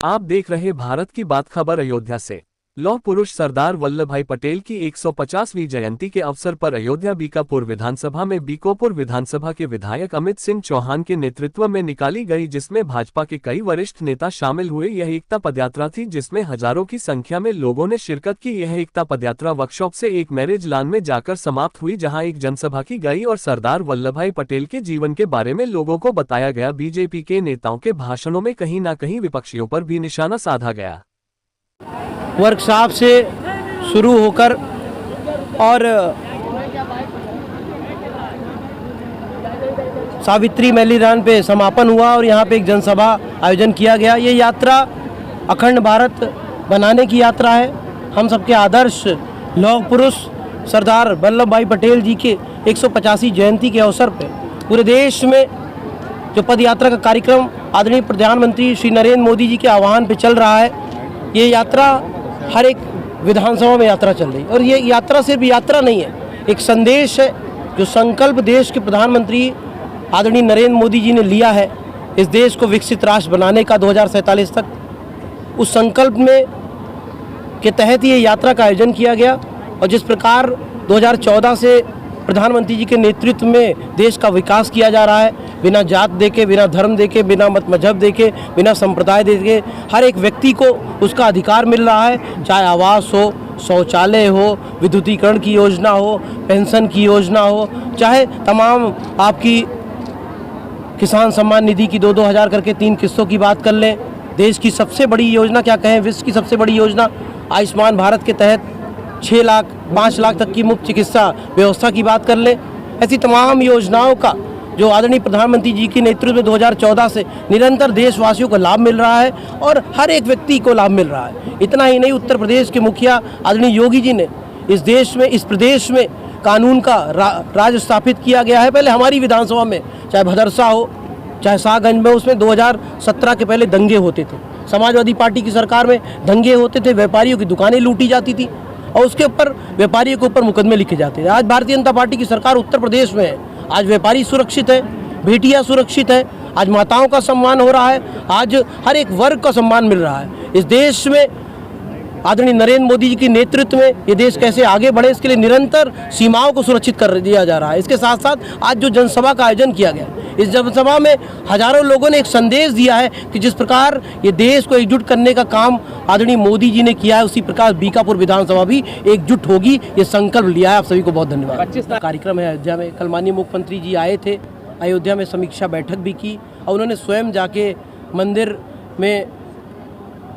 आप देख रहे भारत की बात खबर अयोध्या से। लौह पुरुष सरदार वल्लभ भाई पटेल की 150वीं जयंती के अवसर पर अयोध्या बीकापुर विधानसभा में बीकापुर विधानसभा के विधायक अमित सिंह चौहान के नेतृत्व में निकाली गई, जिसमें भाजपा के कई वरिष्ठ नेता शामिल हुए। यह एकता पदयात्रा थी जिसमें हजारों की संख्या में लोगों ने शिरकत की। यह एकता पदयात्रा वर्कशॉप से एक मैरिज लॉन में जाकर समाप्त हुई, जहाँ एक जनसभा की गई और सरदार वल्लभ भाई पटेल के जीवन के बारे में लोगों को बताया गया। बीजेपी के नेताओं के भाषणों में कहीं न कहीं विपक्षियों पर भी निशाना साधा गया। वर्कशॉप से शुरू होकर और सावित्री मैदान पे समापन हुआ और यहाँ पे एक जनसभा आयोजन किया गया। ये यात्रा अखंड भारत बनाने की यात्रा है। हम सबके आदर्श लौह पुरुष सरदार वल्लभ भाई पटेल जी के 150वीं जयंती के अवसर पे पूरे देश में जो पद यात्रा का कार्यक्रम आदरणीय प्रधानमंत्री श्री नरेंद्र मोदी जी के आह्वान पे चल रहा है, ये यात्रा हर एक विधानसभा में यात्रा चल रही है। और ये यात्रा सिर्फ यात्रा नहीं है, एक संदेश है जो संकल्प देश के प्रधानमंत्री आदरणीय नरेंद्र मोदी जी ने लिया है इस देश को विकसित राष्ट्र बनाने का 2047 तक। उस संकल्प में के तहत ये यात्रा का आयोजन किया गया। और जिस प्रकार 2014 से प्रधानमंत्री जी के नेतृत्व में देश का विकास किया जा रहा है, बिना जात देके, बिना धर्म देके, बिना मत मजहब देके, बिना संप्रदाय देके हर एक व्यक्ति को उसका अधिकार मिल रहा है। चाहे आवास हो, शौचालय हो, विद्युतीकरण की योजना हो, पेंशन की योजना हो, चाहे तमाम आपकी किसान सम्मान निधि की 2-2 हज़ार करके 3 किस्तों की बात कर लें। देश की सबसे बड़ी योजना, क्या कहें, विश्व की सबसे बड़ी योजना आयुष्मान भारत के तहत 6 लाख 5 लाख तक की मुफ्त चिकित्सा व्यवस्था की बात कर लें। ऐसी तमाम योजनाओं का जो आदरणीय प्रधानमंत्री जी के नेतृत्व में 2014 से निरंतर देशवासियों को लाभ मिल रहा है और हर एक व्यक्ति को लाभ मिल रहा है। इतना ही नहीं, उत्तर प्रदेश के मुखिया आदरणीय योगी जी ने इस प्रदेश में कानून का राज स्थापित किया गया है। पहले हमारी विधानसभा में चाहे भदरसा हो, चाहे शाहगंज में, उसमें 2017 के पहले दंगे होते थे। समाजवादी पार्टी की सरकार में दंगे होते थे, व्यापारियों की दुकानें लूटी जाती थी और उसके ऊपर व्यापारियों के ऊपर मुकदमे लिखे जाते थे। आज भारतीय जनता पार्टी की सरकार उत्तर प्रदेश में है। आज व्यापारी सुरक्षित है, बेटियां सुरक्षित है, आज माताओं का सम्मान हो रहा है, आज हर एक वर्ग का सम्मान मिल रहा है। इस देश में आदरणीय नरेंद्र मोदी जी के नेतृत्व में ये देश कैसे आगे बढ़े, इसके लिए निरंतर सीमाओं को सुरक्षित कर दिया जा रहा है। इसके साथ साथ आज जो जनसभा का आयोजन किया गया, इस जनसभा में हजारों लोगों ने एक संदेश दिया है कि जिस प्रकार ये देश को एकजुट करने का काम आदरणीय मोदी जी ने किया है, उसी प्रकार बीकापुर विधानसभा भी एकजुट होगी, ये संकल्प लिया है। आप सभी को बहुत धन्यवाद। 25 कार्यक्रम है अयोध्या में। कल माननीय मुख्यमंत्री जी आए थे, अयोध्या में समीक्षा बैठक भी की और उन्होंने स्वयं जाके मंदिर में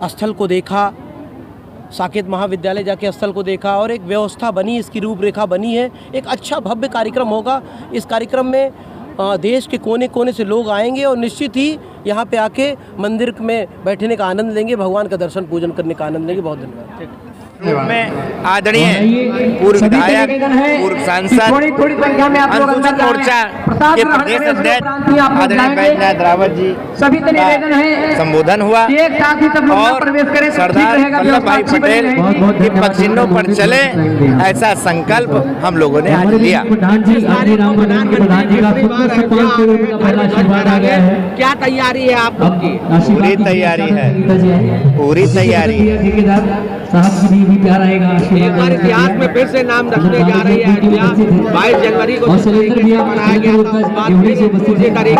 स्थल को देखा, साकेत महाविद्यालय जाके स्थल को देखा और एक व्यवस्था बनी, इसकी रूपरेखा बनी है। एक अच्छा भव्य कार्यक्रम होगा। इस कार्यक्रम में देश के कोने कोने से लोग आएंगे और निश्चित ही यहाँ पे आके मंदिर में बैठने का आनंद लेंगे, भगवान का दर्शन पूजन करने का आनंद लेंगे। बहुत धन्यवाद। में आदरणीय पूर्व विधायक, पूर्व सांसद, अनुसूचित मोर्चा के प्रदेश अध्यक्ष आदरणीय बैजनाथ रावत जी का संबोधन हुआ और सरदार वल्लभ भाई पटेल के पदचिन्हों पर चले, ऐसा संकल्प हम लोगों ने आज लिया। क्या तैयारी है आपकी? पूरी तैयारी है, पूरी तैयारी है। एक बार इतिहास में फिर से नाम रखने जा रही है। 22 जनवरी को मनाया गया था, दूसरी तारीख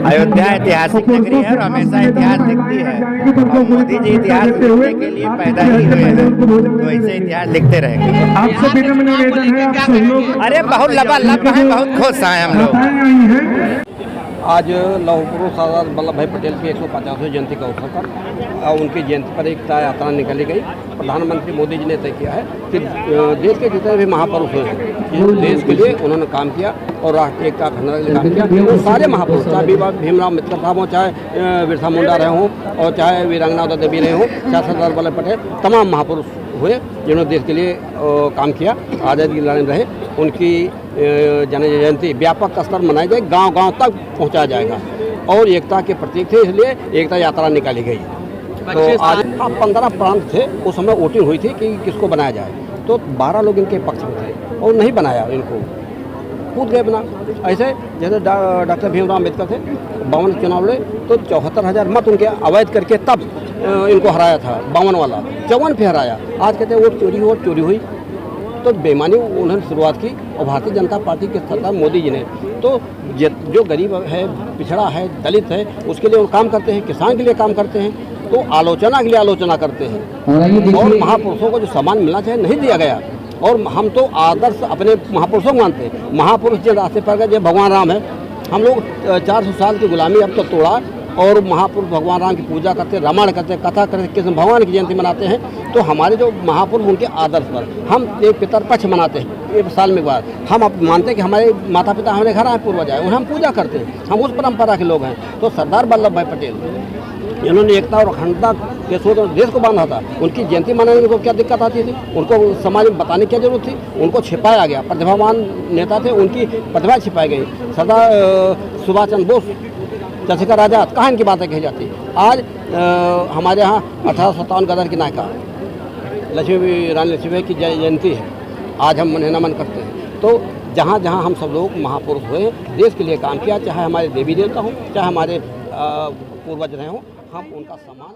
अयोध्या ऐतिहासिक नगरी है और हमेशा इतिहास लिखती है और मोदी जी इतिहास लिखने के लिए पैदा ही हुए हैं, तो ऐसे इतिहास लिखते रहेंगे। अरे बहुत लबालब है, बहुत खुश हैं हम लोग। आज लौह पुरुष सरदार वल्लभ भाई पटेल की 150वीं जयंती के अवसर पर उनकी जयंती पर एक यात्रा निकाली गई। प्रधानमंत्री मोदी जी ने तय किया है कि देश के जितने भी महापुरुष हैं, देश के लिए उन्होंने काम किया और राष्ट्रीय एकता अखंडता के लिए काम किया। वो सारे महापुरुष, चाहे भीमराव मित्र साहब हों, चाहे बिरसा मुंडा रहे हों और चाहे वीरांगना देवी रहे हों, चाहे सरदार वल्लभ पटेल, तमाम महापुरुष हुए जिन्होंने देश के लिए काम किया, आज़ादी की लड़ाई रहे। उनकी जयंती व्यापक स्तर मनाई गई, गांव-गांव तक पहुंचाया जाएगा और एकता के प्रतीक थे, इसलिए एकता यात्रा निकाली गई। तो आज 15 प्रांत थे, उस समय वोटिंग हुई थी कि किसको बनाया जाए, तो 12 लोग इनके पक्ष में थे और नहीं बनाया इनको। कूद गए अपना। ऐसे जैसे डॉक्टर भीमराव अम्बेडकर थे, 52 चुनाव लड़े तो 74,000 मत उनके अवैध करके तब इनको हराया था, 52 वाला 54 पे हराया। आज कहते हैं वोट चोरी हुई तो बेईमानी उन्होंने शुरुआत की। और भारतीय जनता पार्टी के सरकार मोदी जी ने तो जो गरीब है, पिछड़ा है, दलित है, उसके लिए वो काम करते हैं, किसान के लिए काम करते हैं, तो आलोचना के लिए आलोचना करते हैं। और महापुरुषों को जो सम्मान मिलना चाहिए नहीं दिया गया। और हम तो आदर्श अपने महापुरुषों को मानते हैं। महापुरुष जिस रास्ते पर गए, जो भगवान राम है, हम लोग 400 साल की गुलामी अब तो तोड़ा और महापुरुष भगवान राम की पूजा करते, रामायण करते, कथा करते, कृष्ण भगवान की जयंती मनाते हैं। तो हमारे जो महापुरुष उनके आदर्श पर हम एक पितरपक्ष मनाते हैं, एक साल में एक बार। हम अब मानते हैं कि हमारे माता पिता हमारे घर आए, पूर्वज आए, उन्हें हम पूजा करते हैं, हम उस परंपरा के लोग हैं। तो सरदार वल्लभ भाई पटेल जिन्होंने एकता और अखंडता के सूत्र देश को बांधा था, उनकी जयंती मनाने में उनको क्या दिक्कत आती थी? उनको समाज में बताने की क्या जरूरत थी? उनको छिपाया गया। प्रतिभावान नेता थे, उनकी प्रतिभा छिपाई गई। सरदार सुभाष चंद्र बोस, चंद्रशेखर आजाद, कहाँ इनकी बातें कही जाती? आज हमारे यहाँ 1857 गदर की नायिका लक्ष्मी रानी लक्ष्मीबाई की जयंती है, आज हम उन्हें नमन करते हैं। तो जहाँ जहाँ हम सब लोग महापुरुष हुए, देश के लिए काम किया, चाहे हमारे देवी देवता हों, चाहे हमारे पूर्वज रहे हों, हम उनका सम्मान